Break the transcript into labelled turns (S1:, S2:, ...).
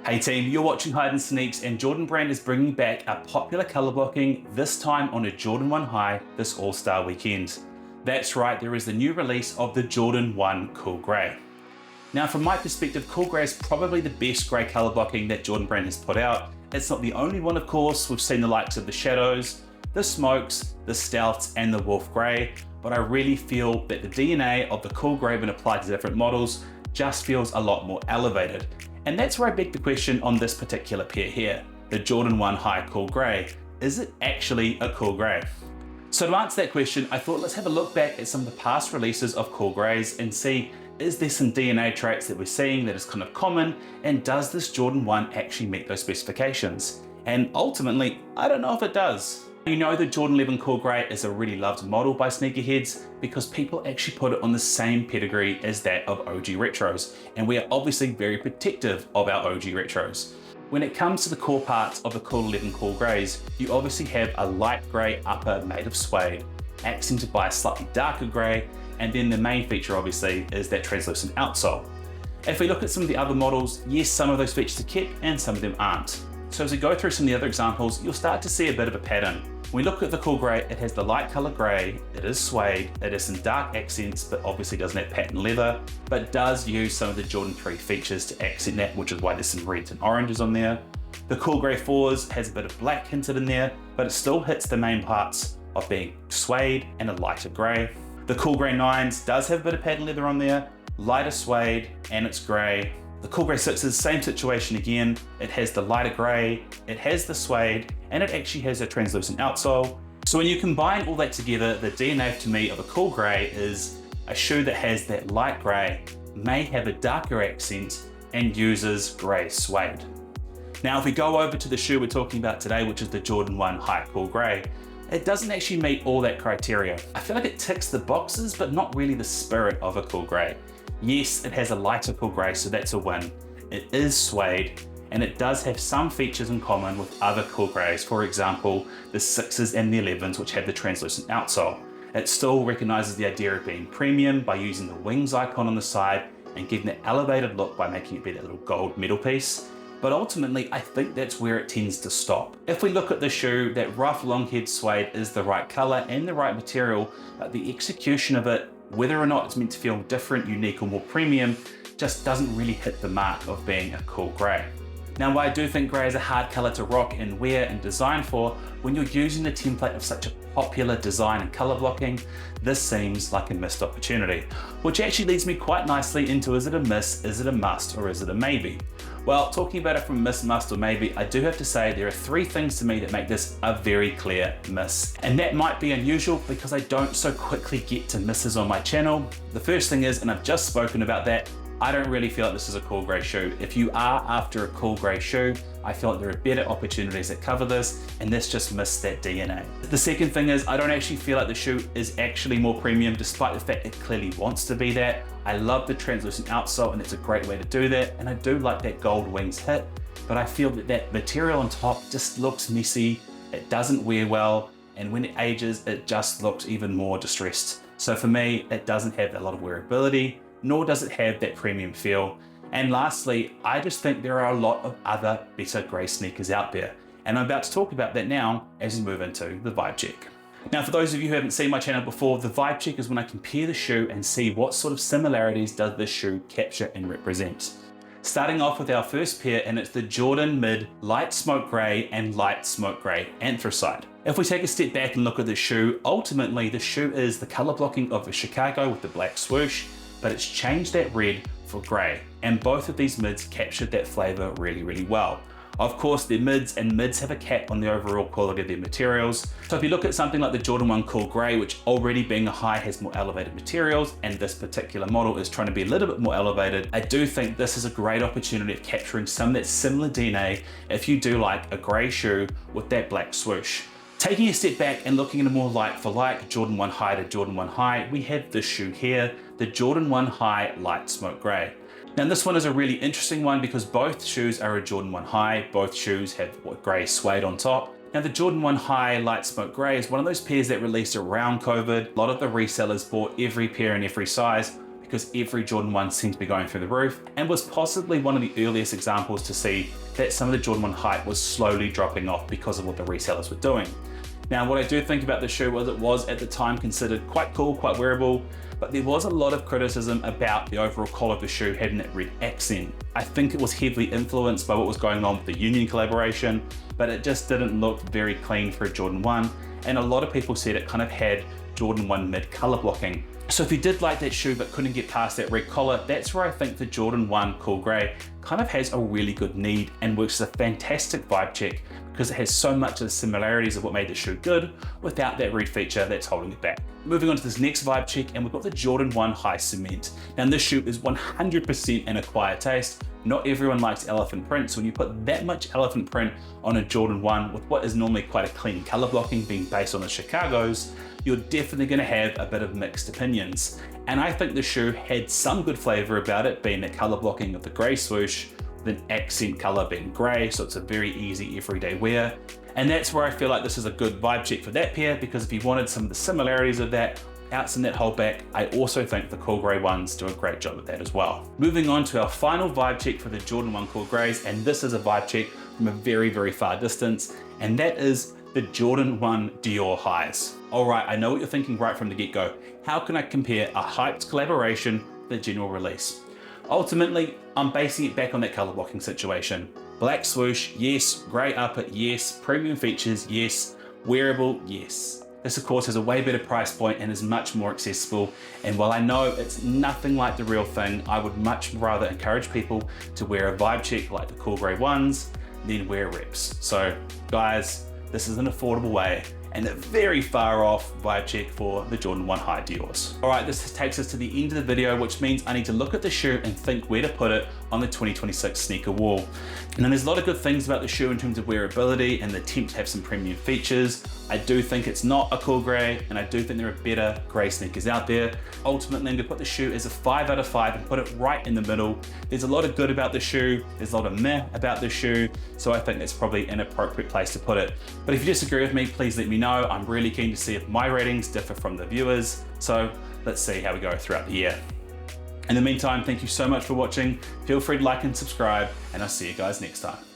S1: Hey team, you're watching Hide and Sneakz, and Jordan Brand is bringing back a popular color blocking, this time on a Jordan 1 High this All-Star weekend. That's right, there is the new release of the Jordan 1 Cool Grey. Now from my perspective, Cool Grey is probably the best grey color blocking that Jordan Brand has put out. It's not the only one, of course. We've seen the likes of the Shadows, the Smokes, the Stouts and the Wolf Grey, but I really feel that the DNA of the Cool Grey when applied to different models just feels a lot more elevated. And that's where I beg the question on this particular pair here, the Jordan 1 High Cool Grey. Is it actually a cool grey? So to answer that question, I thought let's have a look back at some of the past releases of cool greys and see, is there some DNA traits that we're seeing that is kind of common, and does this Jordan 1 actually meet those specifications? And ultimately, I don't know if it does. You know, the Jordan 11 Cool Grey is a really loved model by sneakerheads because people actually put it on the same pedigree as that of OG Retros, and we are obviously very protective of our OG Retros. When it comes to the core parts of the Cool 11 Cool Greys, you obviously have a light grey upper made of suede, accented by a slightly darker grey, and then the main feature obviously is that translucent outsole. If we look at some of the other models, yes, some of those features are kept and some of them aren't. So as we go through some of the other examples, you'll start to see a bit of a pattern. When we look at the Cool Grey, it has the light color grey, it is suede, it has some dark accents, but obviously doesn't have patent leather, but does use some of the Jordan 3 features to accent that, which is why there's some reds and oranges on there. The Cool Grey 4s has a bit of black hinted in there, but it still hits the main parts of being suede and a lighter grey. The Cool Grey 9s does have a bit of patent leather on there, lighter suede, and it's grey. The Cool Grey 6s, same situation again. It has the lighter grey, it has the suede, and it actually has a translucent outsole. So when you combine all that together, the DNA to me of a Cool Grey is a shoe that has that light grey, may have a darker accent, and uses grey suede. Now if we go over to the shoe we're talking about today, which is the Jordan 1 High Cool Grey, it doesn't actually meet all that criteria. I feel like it ticks the boxes, but not really the spirit of a Cool Grey. Yes, it has a lighter Cool Grey, so that's a win. It is suede, and it does have some features in common with other Cool Greys, for example, the 6s and the 11s, which have the translucent outsole. It still recognises the idea of being premium by using the wings icon on the side and giving that elevated look by making it be that little gold metal piece. But ultimately, I think that's where it tends to stop. If we look at the shoe, that rough long-haired suede is the right colour and the right material, but the execution of it, whether or not it's meant to feel different, unique, or more premium, just doesn't really hit the mark of being a cool grey. Now, while I do think grey is a hard colour to rock and wear and design for, when you're using the template of such a popular design and colour blocking, this seems like a missed opportunity. Which actually leads me quite nicely into, is it a miss, is it a must, or is it a maybe? Well, talking about it from miss, must, or maybe, I do have to say there are three things to me that make this a very clear miss. And that might be unusual because I don't so quickly get to misses on my channel. The first thing is, and I've just spoken about that, I don't really feel like this is a cool grey shoe. If you are after a cool grey shoe, I feel like there are better opportunities that cover this, and this just missed that DNA. The second thing is, I don't actually feel like the shoe is actually more premium, despite the fact it clearly wants to be that. I love the translucent outsole, and it's a great way to do that, and I do like that gold wings hit, but I feel that that material on top just looks messy, it doesn't wear well, and when it ages, it just looks even more distressed. So for me, it doesn't have a lot of wearability, nor does it have that premium feel. And lastly, I just think there are a lot of other better grey sneakers out there. And I'm about to talk about that now as we move into the vibe check. Now, for those of you who haven't seen my channel before, the vibe check is when I compare the shoe and see what sort of similarities does this shoe capture and represent. Starting off with our first pair, and it's the Jordan Mid Light Smoke Grey and Light Smoke Grey Anthracite. If we take a step back and look at the shoe, ultimately the shoe is the color blocking of the Chicago with the black swoosh, but it's changed that red for grey, and both of these mids captured that flavour really, really well. Of course, they're mids, and mids have a cap on the overall quality of their materials. So if you look at something like the Jordan 1 Cool Grey, which already being a high has more elevated materials, and this particular model is trying to be a little bit more elevated, I do think this is a great opportunity of capturing some of that similar DNA if you do like a grey shoe with that black swoosh. Taking a step back and looking at a more like for like Jordan 1 High to Jordan 1 High, we have this shoe here, the Jordan 1 High Light Smoke Grey. Now this one is a really interesting one because both shoes are a Jordan 1 High, both shoes have grey suede on top. Now the Jordan 1 High Light Smoke Grey is one of those pairs that released around COVID. A lot of the resellers bought every pair in every size because every Jordan 1 seemed to be going through the roof, and was possibly one of the earliest examples to see that some of the Jordan 1 hype was slowly dropping off because of what the resellers were doing. Now, what I do think about the shoe was it was at the time considered quite cool, quite wearable, but there was a lot of criticism about the overall collar of the shoe having that red accent. I think it was heavily influenced by what was going on with the Union collaboration, but it just didn't look very clean for a Jordan 1, and a lot of people said it kind of had Jordan 1 mid color blocking. So if you did like that shoe but couldn't get past that red collar, that's where I think the Jordan 1 Cool Grey kind of has a really good need and works as a fantastic vibe check because it has so much of the similarities of what made the shoe good without that red feature that's holding it back. Moving on to this next vibe check, and we've got the Jordan 1 High Cement. Now this shoe is 100% an acquired taste. Not everyone likes elephant print, so when you put that much elephant print on a Jordan 1 with what is normally quite a clean color blocking being based on the Chicago's, you're definitely going to have a bit of mixed opinions. And I think the shoe had some good flavor about it, being the color blocking of the gray swoosh with an accent color being gray, so it's a very easy everyday wear. And that's where I feel like this is a good vibe check for that pair, because if you wanted some of the similarities of that without some of that holdback, I also think the Cool Grey ones do a great job with that as well. Moving on to our final vibe check for the Jordan 1 Cool Greys, and this is a vibe check from a very, very far distance, and that is the Jordan 1 Dior Highs. All right, I know what you're thinking right from the get-go. How can I compare a hyped collaboration with a general release? Ultimately, I'm basing it back on that color blocking situation. Black swoosh, yes. Gray upper, yes. Premium features, yes. Wearable, yes. This of course has a way better price point and is much more accessible. And while I know it's nothing like the real thing, I would much rather encourage people to wear a vibe check like the Cool Grey ones than wear reps. So guys, this is an affordable way and a very far off vibe check for the Jordan 1 High Dior's. All right, this takes us to the end of the video, which means I need to look at the shoe and think where to put it on the 2026 sneaker wall. And then there's a lot of good things about the shoe in terms of wearability and the attempt to have some premium features. I do think it's not a Cool Grey, and I do think there are better grey sneakers out there. Ultimately, I'm gonna put the shoe as a 5 out of 5 and put it right in the middle. There's a lot of good about the shoe, there's a lot of meh about the shoe, so I think that's probably an appropriate place to put it. But if you disagree with me, please let me know. I'm really keen to see if my ratings differ from the viewers, so let's see how we go throughout the year. In the meantime, thank you so much for watching. Feel free to like and subscribe, and I'll see you guys next time.